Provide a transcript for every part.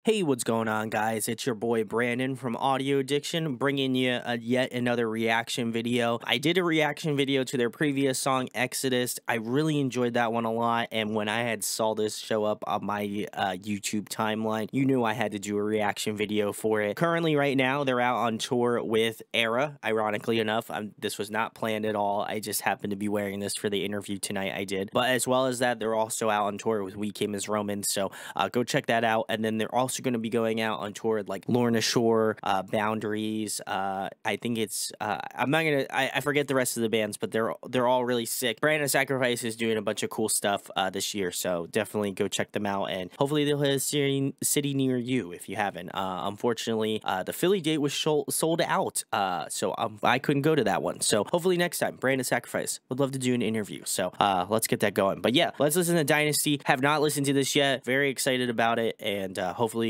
Hey, what's going on, guys? It's your boy Brandon from Audio Addiction, bringing you yet another reaction video. I did a reaction video to their previous song, Exodus. I really enjoyed that one a lot, and when I saw this show up on my YouTube timeline, you knew I had to do a reaction video for it. Currently, right now, they're out on tour with Era. Ironically enough, this was not planned at all. I just happened to be wearing this for the interview tonight. I did, but as well as that, they're also out on tour with We Came as Romans. So go check that out, and then they're also going to be going out on tour with like Lorna Shore, Boundaries. I think it's I'm not gonna I forget the rest of the bands, but they're all really sick. Brand of Sacrifice is doing a bunch of cool stuff this year, so definitely go check them out, and hopefully they'll hit a city near you if you haven't. Unfortunately, the Philly date was sold out, so I couldn't go to that one. So hopefully next time, Brand of Sacrifice. Would love to do an interview, so let's get that going. But yeah, let's listen to Dynasty. Have not listened to this yet. Very excited about it, and hopefully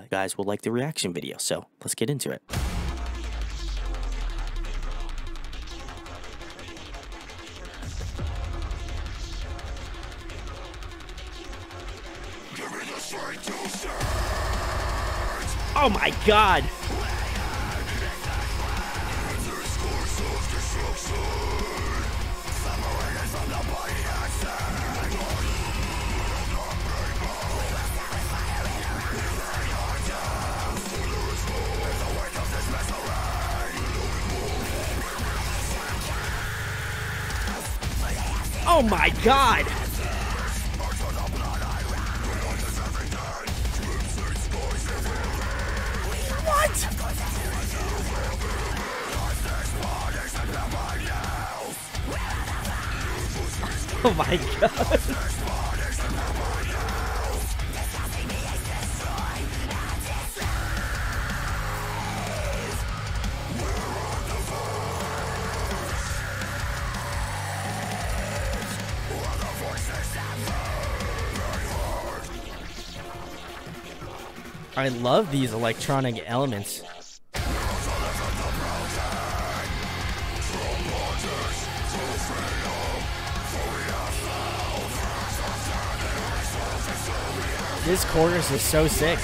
guys will like the reaction video. So let's get into it. Oh my God! Oh my God! What? Oh my God! I love these electronic elements. This chorus is so sick.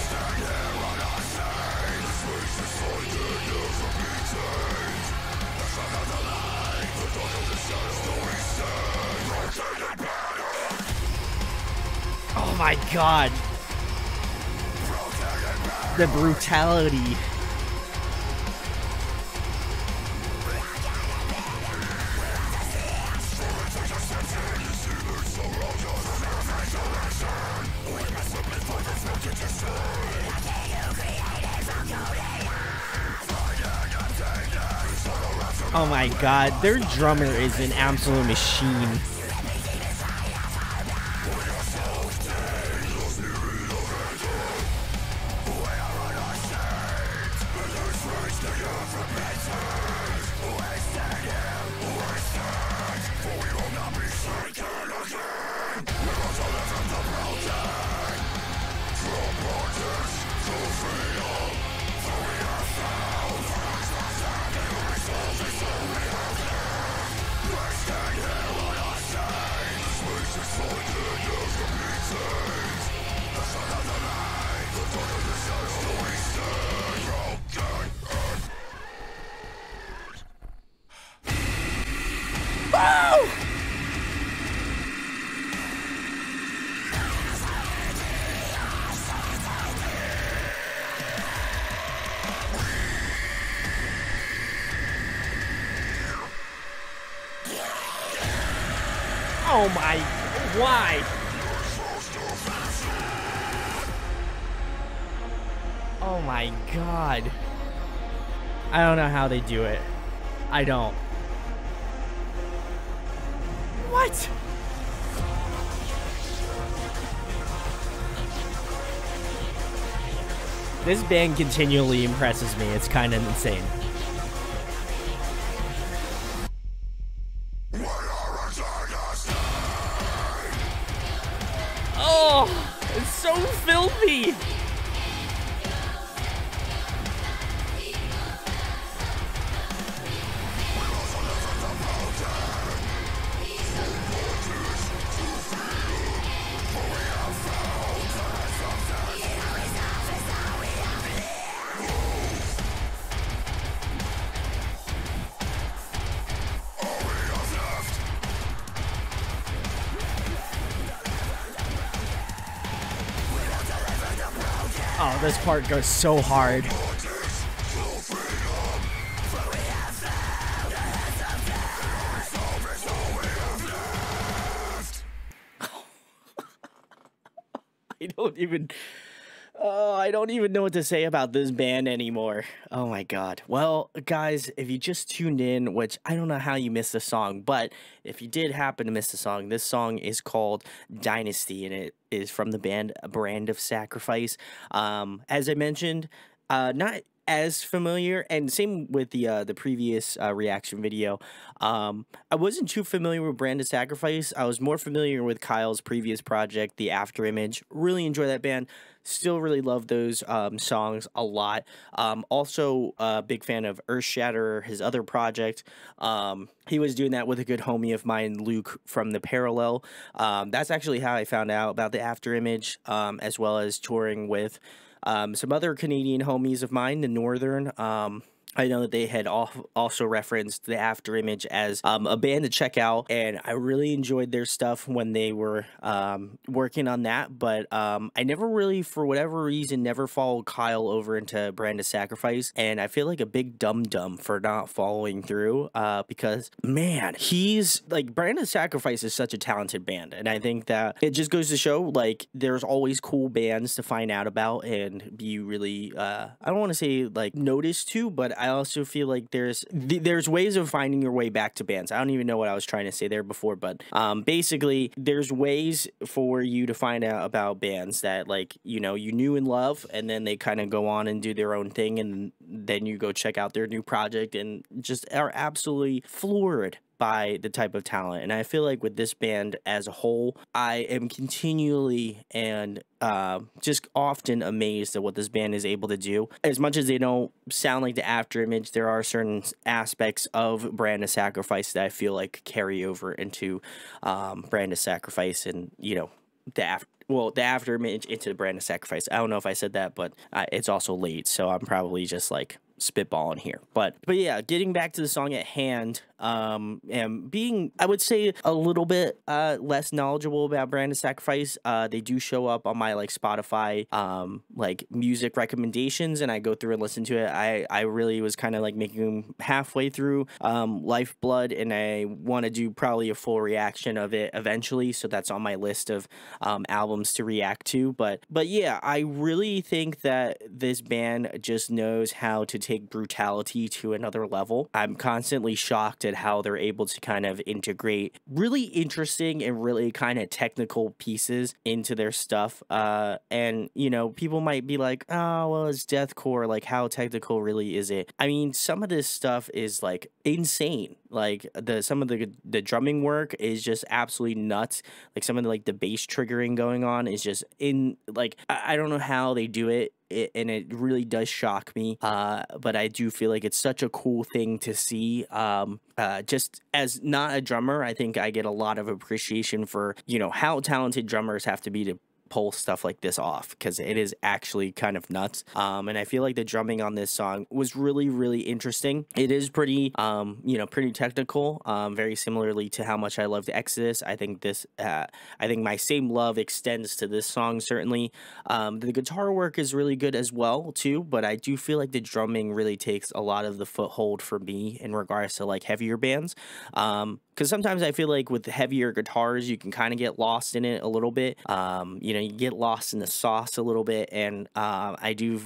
Oh my God. The brutality. Oh my God, their drummer is an absolute machine. Oh my, why? Oh my God. I don't know how they do it. I don't. What? This band continually impresses me. It's kind of insane. Oh, it's so filthy. Oh, this part goes so hard. I don't even know what to say about this band anymore. Oh my god. Well, guys, if you just tuned in, which I don't know how you missed the song, but if you did happen to miss the song, this song is called Dynasty, and it is from the band Brand of Sacrifice. As I mentioned, not as familiar, and same with the previous reaction video. I wasn't too familiar with Brand of Sacrifice. I was more familiar with Kyle's previous project, The After Image. Really enjoy that band. Still really love those songs a lot. Also a big fan of Earthshatter, his other project. He was doing that with a good homie of mine, Luke from The Parallel. That's actually how I found out about the After Image, as well as touring with some other Canadian homies of mine, the Northern. I know that they had also referenced the After Image as a band to check out, and I really enjoyed their stuff when they were working on that, but I never really, for whatever reason, never followed Kyle over into Brand of Sacrifice, and I feel like a big dum-dum for not following through, because, man, he's, like, Brand of Sacrifice is such a talented band, and I think that it just goes to show, like, there's always cool bands to find out about and be really, I don't want to say, like, noticed to, but I also feel like there's ways of finding your way back to bands. I don't even know what I was trying to say there before, but basically there's ways for you to find out about bands that, like, you know, you knew and love, and then they kind of go on and do their own thing, and then you go check out their new project and just are absolutely floored by the type of talent. And I feel like with this band as a whole, I am continually and just often amazed at what this band is able to do. As much as they don't sound like the After Image, there are certain aspects of Brand of Sacrifice that I feel like carry over into Brand of Sacrifice, and, you know, the After Image into the Brand of Sacrifice. I don't know if I said that, but it's also late, so I'm probably just like spitballing here. But yeah, getting back to the song at hand, and being, I would say, a little bit less knowledgeable about Brand of Sacrifice. They do show up on my, like, Spotify like music recommendations, and I go through and listen to it. I really was kind of like making them halfway through Lifeblood, and I want to do probably a full reaction of it eventually, so that's on my list of albums to react to. But yeah, I really think that this band just knows how to take brutality to another level. I'm constantly shocked at how they're able to kind of integrate really interesting and really kind of technical pieces into their stuff. And, you know, people might be like, oh, well, it's deathcore. Like, how technical really is it? I mean, some of this stuff is, like, insane. Like, some of the drumming work is just absolutely nuts. Like, some of the, like, the bass triggering going on is just I don't know how they do it. And it really does shock me, but I do feel like it's such a cool thing to see. Just as not a drummer, I think I get a lot of appreciation for, you know, how talented drummers have to be to pull stuff like this off, because it is actually kind of nuts. And I feel like the drumming on this song was really, really interesting. It is pretty, you know, pretty technical, very similarly to how much I loved Exodus. I think my same love extends to this song, certainly. The guitar work is really good as well, too, but I do feel like the drumming really takes a lot of the foothold for me in regards to, like, heavier bands. Because sometimes I feel like with heavier guitars, you can kind of get lost in it a little bit. You know, you get lost in the sauce a little bit, and I do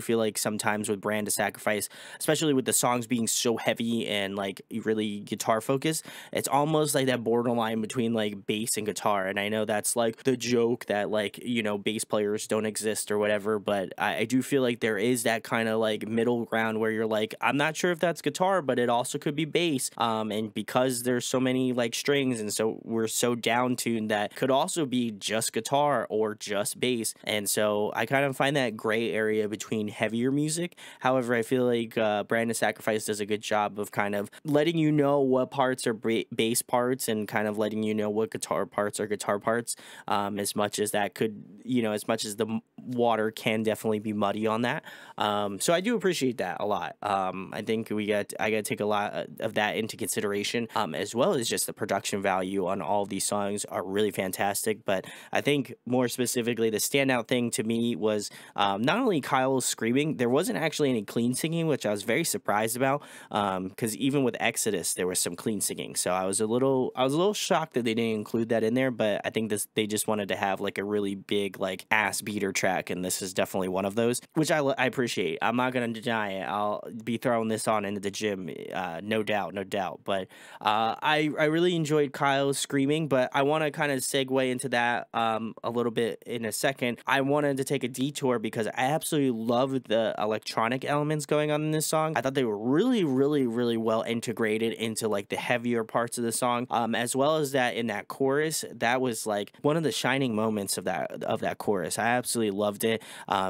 feel like sometimes with Brand of Sacrifice, especially with the songs being so heavy and, like, really guitar focused, it's almost like that borderline between, like, bass and guitar. And I know that's, like, the joke that, like, you know, bass players don't exist or whatever, but I do feel like there is that kind of, like, middle ground where you're like, I'm not sure if that's guitar, but it also could be bass. And because there's so many, like, strings, and so we're so down tuned, that could also be just guitar or just bass. And so I kind of find that gray area between heavier music. However, I feel like Brand of Sacrifice does a good job of kind of letting you know what parts are bass parts, and kind of letting you know what guitar parts are guitar parts, as much as that could, you know, as much as the water can definitely be muddy on that. So I do appreciate that a lot. I think I got to take a lot of that into consideration, as well as just the production value on all of these songs are really fantastic. But I think more specifically, the standout thing to me was not only Kyle's screaming, there wasn't actually any clean singing, which I was very surprised about. Because even with Exodus, there was some clean singing, so I was a little shocked that they didn't include that in there. But I think they just wanted to have like a really big like ass beater track, and this is definitely one of those, which I appreciate. I'm not gonna deny it. I'll be throwing this on into the gym, no doubt, no doubt. But I really enjoyed Kyle's screaming, but I want to kind of segue into that a little bit in a second. I wanted to take a detour because I absolutely loved the electronic elements going on in this song. I thought they were really, really, really well integrated into like the heavier parts of the song, as well as that in that chorus. That was like one of the shining moments of that chorus. I absolutely loved it.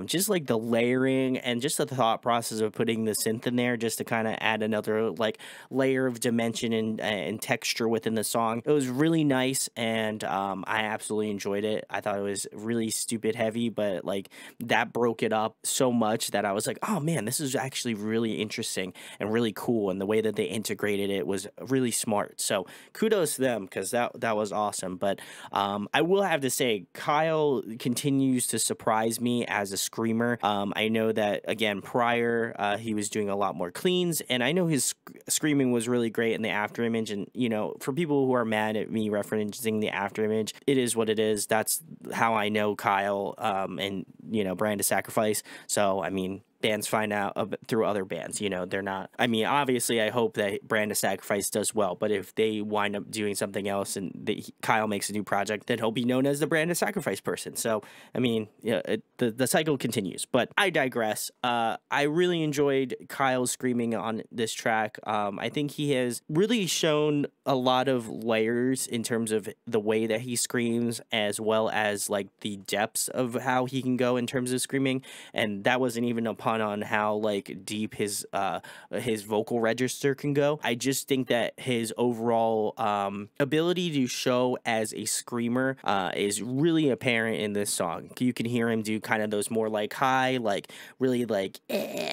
Just like the layering and just the thought process of putting the synth in there just to kind of add another like layer of dimension and texture within the song. It was really nice, and I absolutely enjoyed it. I thought it was really stupid heavy, but like that broke it up so much that I was like, oh man, this is actually really interesting and really cool, and the way that they integrated it was really smart. So kudos to them, because that was awesome. But I will have to say, Kyle continues to surprise me as a screamer. I know that again prior he was doing a lot more cleans, and I know his screaming was really great in the after image. And you know, for people who are mad at me referencing the after image, it is what it is. That's how I know Kyle, and you know, Brand of Sacrifice. So I mean, bands find out through other bands, you know, they're not, I mean, obviously I hope that Brand of Sacrifice does well, but if they wind up doing something else and Kyle makes a new project, then he'll be known as the Brand of Sacrifice person. So I mean, yeah, the cycle continues. But I digress. I really enjoyed Kyle's screaming on this track. I think he has really shown a lot of layers in terms of the way that he screams, as well as like the depths of how he can go in terms of screaming. And that wasn't even a pun on how like deep his vocal register can go. I just think that his overall ability to show as a screamer is really apparent in this song. You can hear him do kind of those more like high, like really like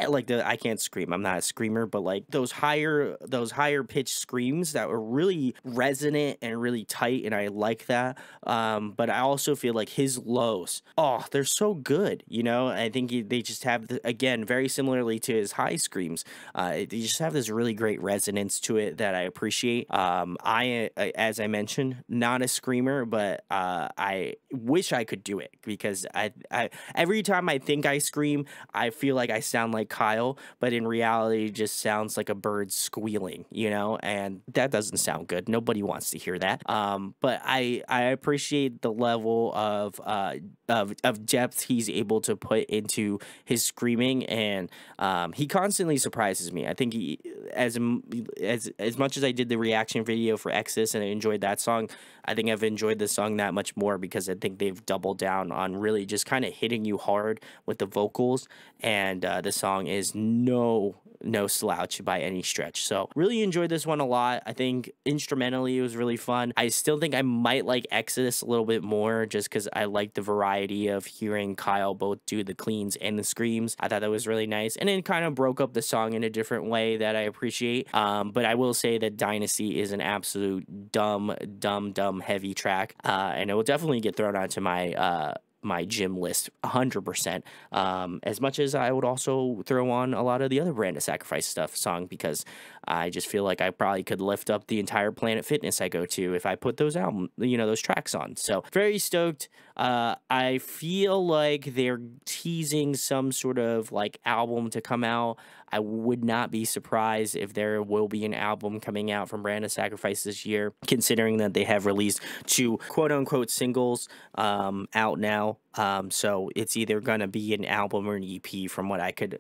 like the I can't scream, I'm not a screamer, but like those higher pitched screams that were really resonant and really tight, and I like that. But I also feel like his lows, oh, they're so good, you know. I think they just have again, very similarly to his high screams, they just have this really great resonance to it that I appreciate. As I mentioned, not a screamer, but I wish I could do it, because I every time I think I scream, I feel like I sound like Kyle, but in reality, it just sounds like a bird squealing, you know, and that doesn't sound good. Nobody wants to hear that. But I appreciate the level of depth he's able to put into his screaming, and he constantly surprises me. I think he, as much as I did the reaction video for Exodus and I enjoyed that song, I think I've enjoyed this song that much more because I think they've doubled down on really just kind of hitting you hard with the vocals, and the song is no slouch by any stretch. So really enjoyed this one a lot. I think instrumentally it was really fun. I still think I might like Exodus a little bit more, just because I like the variety of hearing Kyle both do the cleans and the screams. I thought that was really nice, and it kind of broke up the song in a different way that I appreciate. But I will say that Dynasty is an absolute dumb heavy track, and it will definitely get thrown onto my gym list 100%, as much as I would also throw on a lot of the other Brand of Sacrifice song, because I just feel like I probably could lift up the entire Planet Fitness I go to if I put those those tracks on. So very stoked. I feel like they're teasing some sort of like album to come out. I would not be surprised if there will be an album coming out from Brand of Sacrifice this year, considering that they have released 2 quote-unquote singles out now. So it's either gonna be an album or an EP from what I could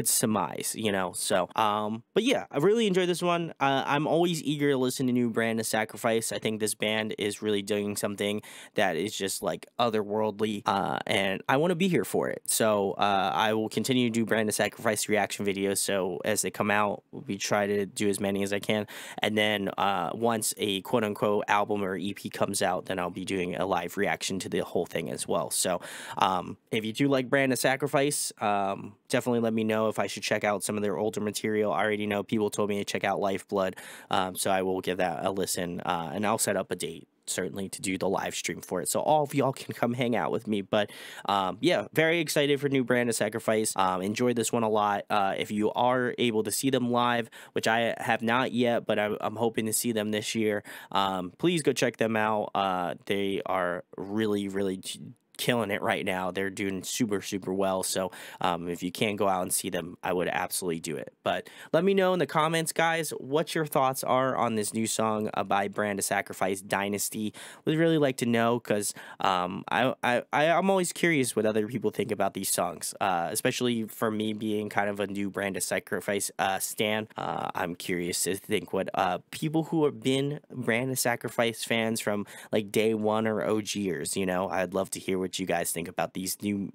surmise, you know. So but yeah, I really enjoyed this one. I'm always eager to listen to new Brand of Sacrifice. I think this band is really doing something that is just like otherworldly, and I want to be here for it. So I will continue to do Brand of Sacrifice reaction videos. So as they come out, we try to do as many as I can, and then once a quote-unquote album or EP comes out, then I'll be doing a live reaction to into the whole thing as well. So if you do like Brand of Sacrifice, definitely let me know if I should check out some of their older material. I already know people told me to check out Lifeblood, so I will give that a listen, and I'll set up a date certainly to do the live stream for it, so all of y'all can come hang out with me. But yeah, very excited for new Brand of Sacrifice. Enjoyed this one a lot. If you are able to see them live, which I have not yet, but I'm hoping to see them this year, please go check them out. They are really killing it right now. They're doing super well. So if you can go out and see them, I would absolutely do it. But let me know in the comments, guys, what your thoughts are on this new song by Brand of Sacrifice, Dynasty. Would really like to know, because I'm always curious what other people think about these songs, especially for me being kind of a new Brand of Sacrifice stan. I'm curious to think what people who have been Brand of Sacrifice fans from like day one or OGers, you know, I'd love to hear what you guys think about this new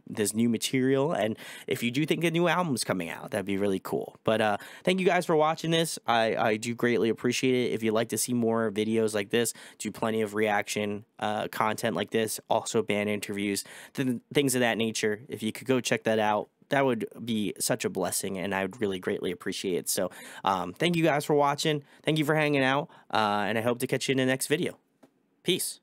material, and if you do think a new album's coming out, that'd be really cool. But thank you guys for watching this. I do greatly appreciate it. If you'd like to see more videos like this, do plenty of reaction content like this, also band interviews, things of that nature. If you could go check that out, that would be such a blessing, and I would really greatly appreciate it. So thank you guys for watching. Thank you for hanging out, and I hope to catch you in the next video. Peace.